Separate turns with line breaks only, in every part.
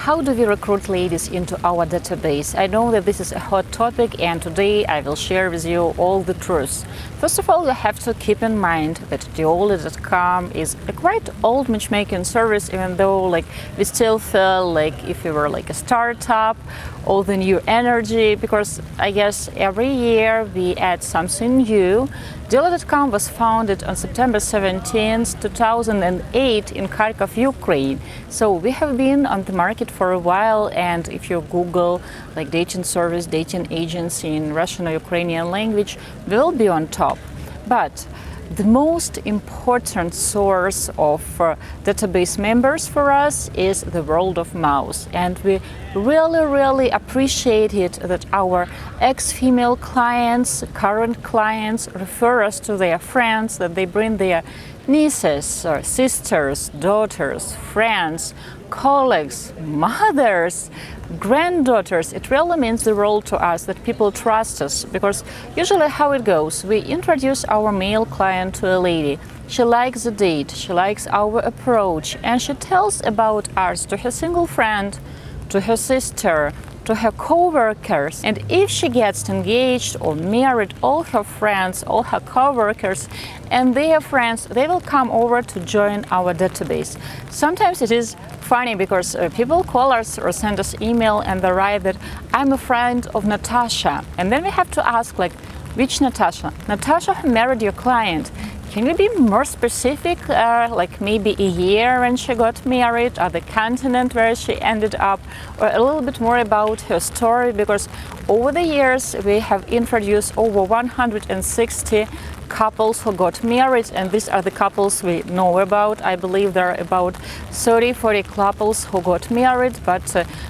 how do we recruit ladies into our database? I know that this is a hot topic, and today I will share with you all the truths. First of all, you have to keep in mind that Diolli.com is a quite old matchmaking service, even though we still feel like if we were a startup, all the new energy, because I guess every year we add something new. Diolli.com was founded on September 17, 2008 in Kharkov, Ukraine. So we have been on the market for a while, and if you Google dating service, dating agency in Russian or Ukrainian language, we will be on top. But the most important source of database members for us is the word of mouth, and we really appreciate it that our ex-female clients, current clients refer us to their friends, that they bring their nieces or sisters, daughters, friends, colleagues, mothers, granddaughters. It really means the world to us that people trust us, because usually how it goes, we introduce our male client to a lady. She likes the date, she likes our approach, and she tells about us to her single friend, to her sister, to her co-workers. And if she gets engaged or married, all her friends, all her co-workers and their friends, they will come over to join our database. Sometimes it is funny because people call us or send us email and they write that I'm a friend of Natasha, and then we have to ask which Natasha? Natasha who married your client. Can you be more specific, maybe a year when she got married, or the continent where she ended up, or a little bit more about her story? Because over the years we have introduced over 160 couples who got married, and these are the couples we know about. I believe there are about 30-40 couples who got married, but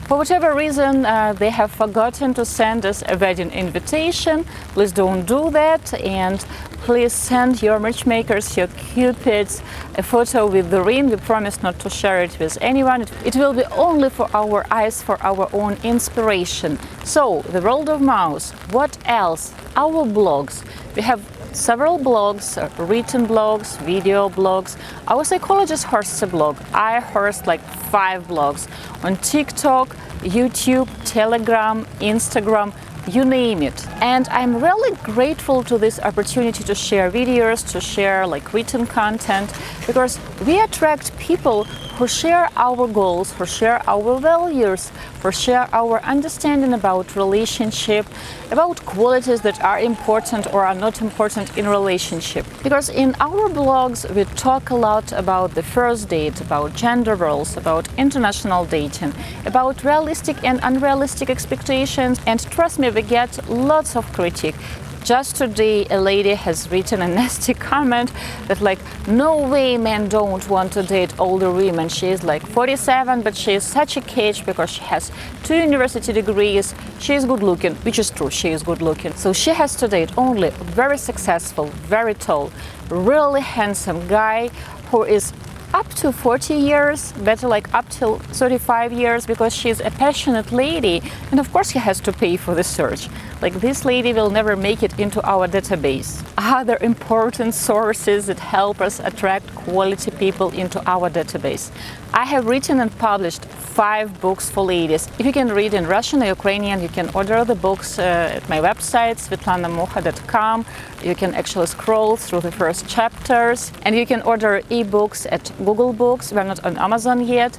for whatever reason they have forgotten to send us a wedding invitation. Please don't do that, and please send your matchmakers, your cupids, a photo with the ring. We promise not to share it with anyone. It will be only for our eyes, for our own inspiration. So, the world of mouth. What else? Our blogs. We have several blogs, written blogs, video blogs. Our psychologist hosts a blog. I host 5 blogs on TikTok, YouTube, Telegram, Instagram, you name it. And I'm really grateful to this opportunity to share videos, to share written content, because we attract people who share our goals, who share our values, who share our understanding about relationship, about qualities that are important or are not important in relationship. Because in our blogs we talk a lot about the first date, about gender roles, about international dating, about realistic and unrealistic expectations, and trust me, we get lots of critique. Just today a lady has written a nasty comment that no way men don't want to date older women. She is 47, but she is such a catch because she has 2 university degrees. She is good looking, which is true, she is good looking. So she has to date only very successful, very tall, really handsome guy who is up to 40 years, better up till 35 years, because she's a passionate lady, and of course he has to pay for the search. This lady will never make it into our database. Other important sources that help us attract quality people into our database. I have written and published 5 books for ladies. If you can read in Russian or Ukrainian, you can order the books at my website, Diolli.com. You can actually scroll through the first chapters, and you can order ebooks at Google Books. We're not on Amazon yet.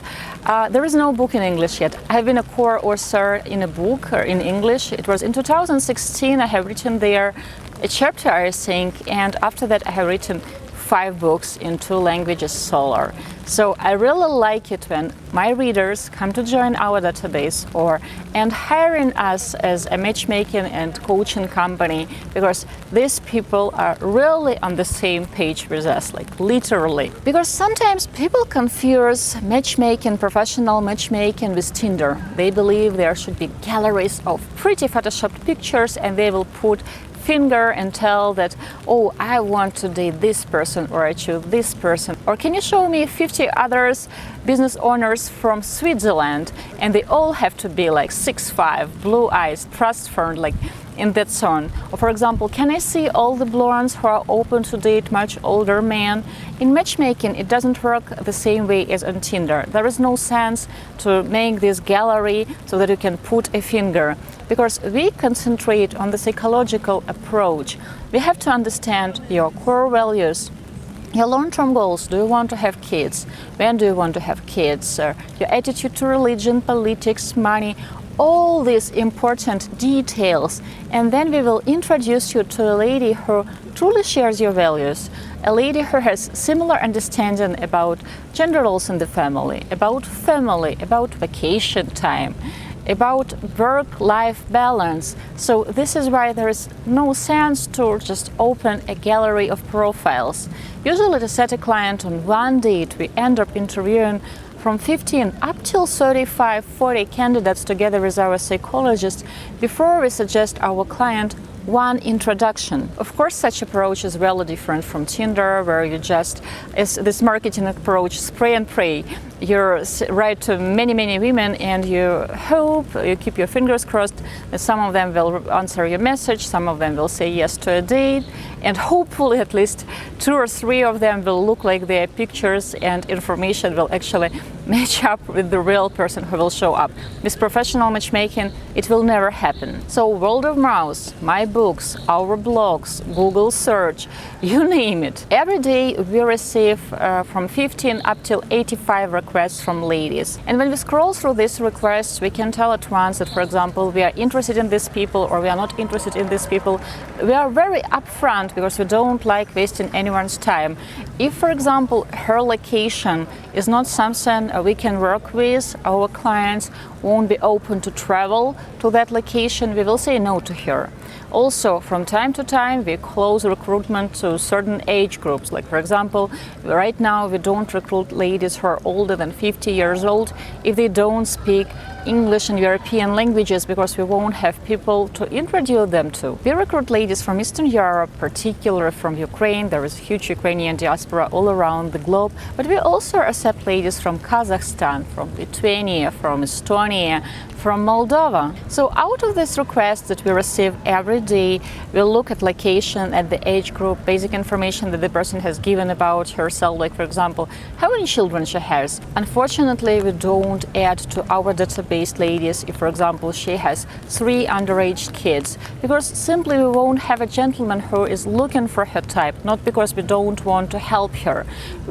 There is no book in English yet. I've been a co-author in a book in English. It was in 2016. I have written there a chapter, I think, and after that I have written 5 books in 2 languages solo. So I really like it when my readers come to join our database and hiring us as a matchmaking and coaching company, because these people are really on the same page with us, literally. Because sometimes people confuse matchmaking, professional matchmaking, with Tinder. They believe there should be galleries of pretty photoshopped pictures, and they will put finger and tell that, oh, I want to date this person, or I choose this person. Or can you show me 50 others, business owners from Switzerland, and they all have to be 6'5", blue eyes, trust fund, in that zone. Or for example, can I see all the blondes who are open to date much older men? In matchmaking, it doesn't work the same way as on Tinder. There is no sense to make this gallery so that you can put a finger, because we concentrate on the psychological approach. We have to understand your core values, your long-term goals. Do you want to have kids? When do you want to have kids? Your attitude to religion, politics, money, all these important details. And then we will introduce you to a lady who truly shares your values, a lady who has similar understanding about gender roles in the family, about vacation time, about work-life balance. So this is why there is no sense to just open a gallery of profiles. Usually to set a client on one date, we end up interviewing from 15 up till 35, 40 candidates together with our psychologist before we suggest our client one introduction. Of course, such approach is really different from Tinder, where you just, as this marketing approach, spray and pray. You write to many women and you hope, you keep your fingers crossed that some of them will answer your message, some of them will say yes to a date, and hopefully at least 2 or 3 of them will look like their pictures and information will actually match up with the real person who will show up. With professional matchmaking, it will never happen. So word of mouth, my books, our blogs, Google search, you name it. Every day we receive from 15 up till 85 requests from ladies. And when we scroll through these requests, we can tell at once that, for example, we are interested in these people or we are not interested in these people. We are very upfront because we don't like wasting anyone's time. If, for example, her location is not something we can work with, our clients won't be open to travel to that location, we will say no to her. Also, from time to time, we close recruitment to certain age groups. Like, for example, right now we don't recruit ladies who are older than 50 years old if they don't speak English and European languages, because we won't have people to introduce them to. We recruit ladies from Eastern Europe, particularly from Ukraine. There is a huge Ukrainian diaspora all around the globe, but we also accept ladies from Kazakhstan, from Lithuania, from Estonia, from Moldova. So out of this request that we receive every day, we'll look at location, at the age group, basic information that the person has given about herself, like for example, how many children she has. Unfortunately, we don't add to our database ladies if, for example, she has 3 underage kids, because simply we won't have a gentleman who is looking for her type, not because we don't want to help her.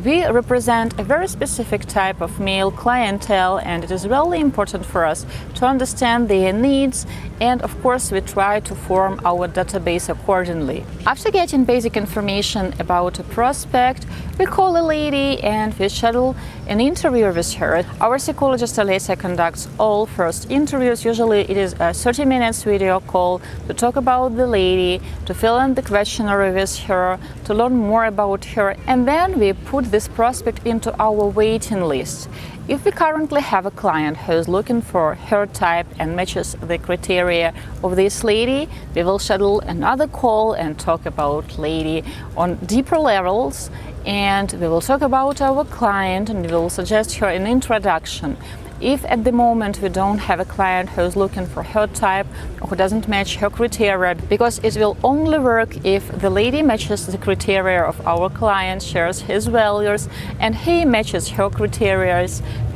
We represent a very specific type of male clientele, and it is really important for us to understand their needs, and of course we try to form our database accordingly. After getting basic information about a prospect, we call a lady and we schedule an interview with her. Our psychologist Alessia conducts all first interviews. Usually it is a 30 minutes video call to talk about the lady, to fill in the questionnaire with her, to learn more about her, and then we put this prospect into our waiting list. If we currently have a client who is looking for her type and matches the criteria of this lady, we will schedule another call and talk about lady on deeper levels, and we will talk about our client and we will suggest her an introduction. If at the moment we don't have a client who is looking for her type or who doesn't match her criteria, because it will only work if the lady matches the criteria of our client, shares his values, and he matches her criteria,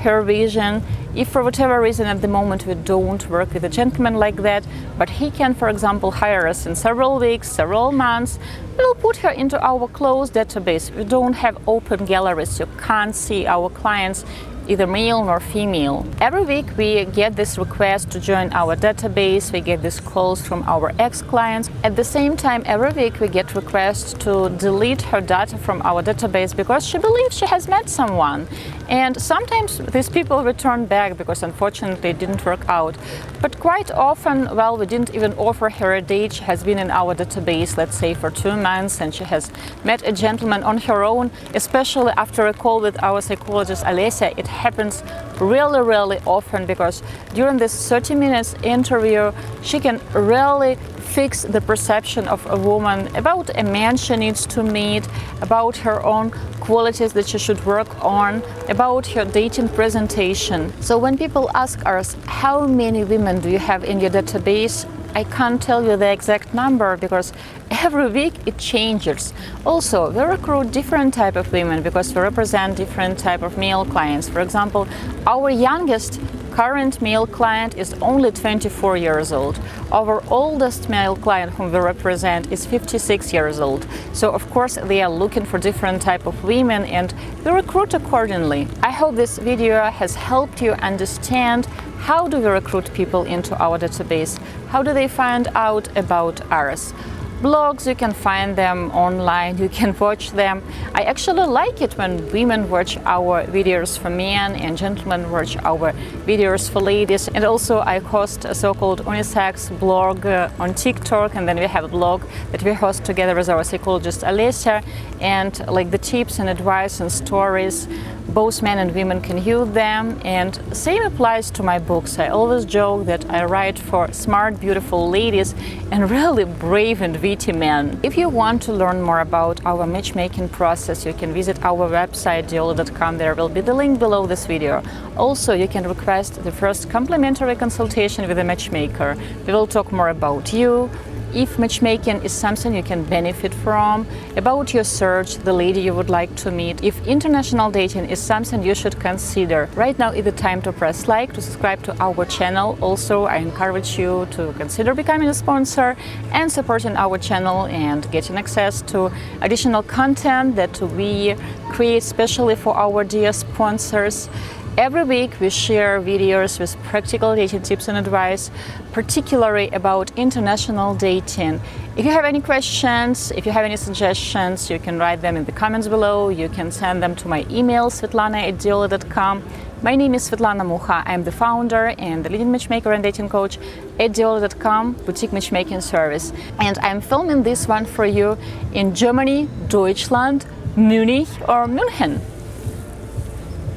her vision. If for whatever reason at the moment we don't work with a gentleman like that, but he can, for example, hire us in several weeks, several months, we'll put her into our closed database. We don't have open galleries. You can't see our clients, either male nor female. Every week we get this request to join our database, we get these calls from our ex-clients. At the same time, every week we get requests to delete her data from our database because she believes she has met someone. And sometimes these people return back because unfortunately it didn't work out. But quite often, well, we didn't even offer her a date. She has been in our database, let's say, for 2 months, and she has met a gentleman on her own, especially after a call with our psychologist Alessia. It happens really often because during this 30 minutes interview, she can really fix the perception of a woman about a man she needs to meet, about her own qualities that she should work on, about her dating presentation. So when people ask us, how many women do you have in your database? I can't tell you the exact number because every week it changes. Also, we recruit different type of women because we represent different type of male clients. For example, our youngest current male client is only 24 years old. Our oldest male client whom we represent is 56 years old. So of course they are looking for different type of women and we recruit accordingly. I hope this video has helped you understand how do we recruit people into our database, how do they find out about us. Blogs, you can find them online, you can watch them. I actually like it when women watch our videos for men and gentlemen watch our videos for ladies. And also I host a so-called unisex blog on TikTok, and then we have a blog that we host together with our psychologist Alessia, and like the tips and advice and stories, both men and women can use them. And same applies to my books. I always joke that I write for smart, beautiful ladies and really brave and witty men. If you want to learn more about our matchmaking process, you can visit our website Diolli.com. There will be the link below this video. Also, you can request the first complimentary consultation with a matchmaker. We will talk more about you, if matchmaking is something you can benefit from, about your search, the lady you would like to meet, if international dating is something you should consider. Right now is the time to press like, to subscribe to our channel. Also, I encourage you to consider becoming a sponsor and supporting our channel and getting access to additional content that we create specially for our dear sponsors. Every week we share videos with practical dating tips and advice, particularly about international dating. If you have any questions, if you have any suggestions, you can write them in the comments below. You can send them to my email, Svetlana@Diolli.com. My name is Svetlana Mucha. I'm the founder and the leading matchmaker and dating coach at Diolli.com, boutique matchmaking service. And I'm filming this one for you in Germany, Deutschland, Munich or München.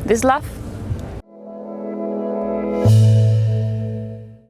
With love.